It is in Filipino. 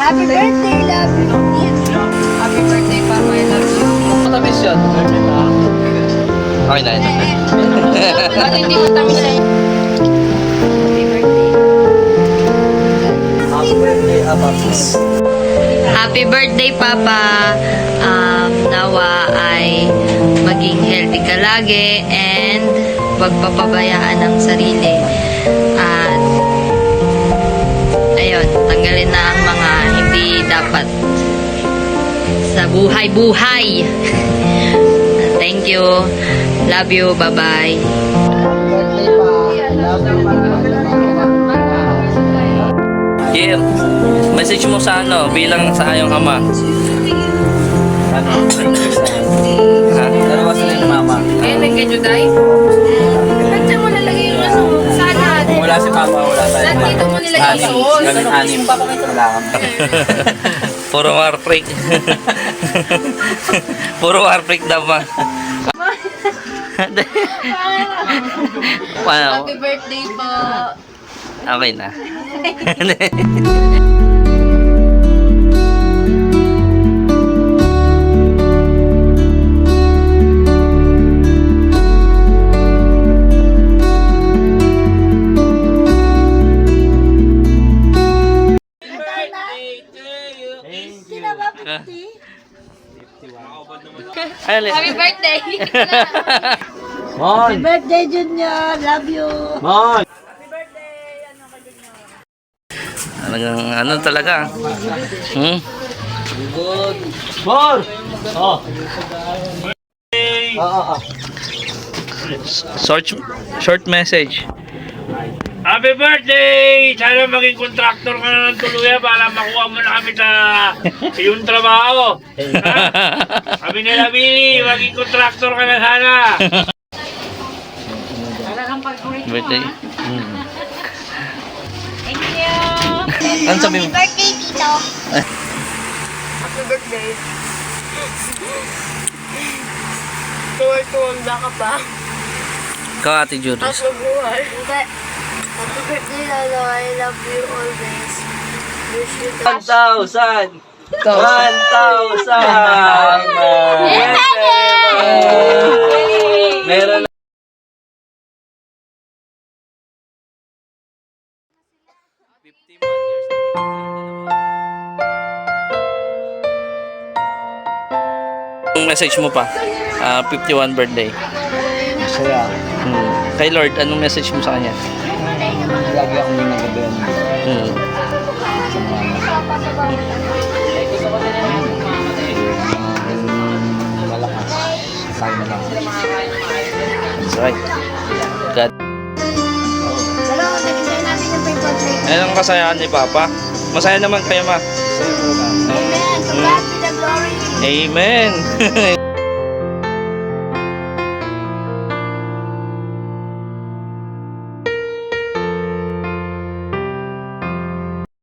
Happy birthday, love you. Happy birthday, Papa. I love you. Matamis yan. Okay na, ito. Bakit hindi mo tamis eh? Happy birthday. Happy birthday, Apapis. Happy birthday, Papa. Nawa ay maging healthy ka lagi and huwag papabayaan ang sarili. At ayun, tanggalin na ang mga hindi dapat sa buhay-buhay. Thank you. Love you. Bye-bye. Birthday pa. Love you pa. Kim, message mo sa ano, bilang sa ayong ama. Ano? Ha? Dalawa sila yung mama. Eh, nagkadyo tayo? Ba't mo nalagay yung aso? Sana. Wala si Papa, wala tayo. Saan dito mo nilagay yung aso? Kami anim. Wala kami. Puro warprik. Puro warprik daw ma. Paano? Happy birthday po. Okay na. Happy birthday. Happy birthday, Junior. Love you. Talagang ano talaga. Hmm? Short message. Happy birthday! Sana maging kontraktor ka na ng tuluyan para makuha mo na kami sa iyong trabaho. Ha? Kami nila, Billy, maging kontraktor ka na sana. Birthday. Thank you. Ano sabi mo? Birthday, Tito. Happy birthday. Tuwal-tuwanda ka pa. Ikaw, Ate Juris. Buhay. Happy birthday, Lolo. I love you always. Wish you the 1,000! 1,000! Meron na. Yung message mo pa, 51 birthday. Masaya. Kay Lord, anong message mo sa kanya? Lagi akong ginagabayan sa mga malakas. Sabi na lang. That's right. God. Salamat, nag-enjoy natin yung paper plate. Ayan ang kasayahan ni Papa. Masaya naman kayo, ma. Amen. To God be the glory. Amen.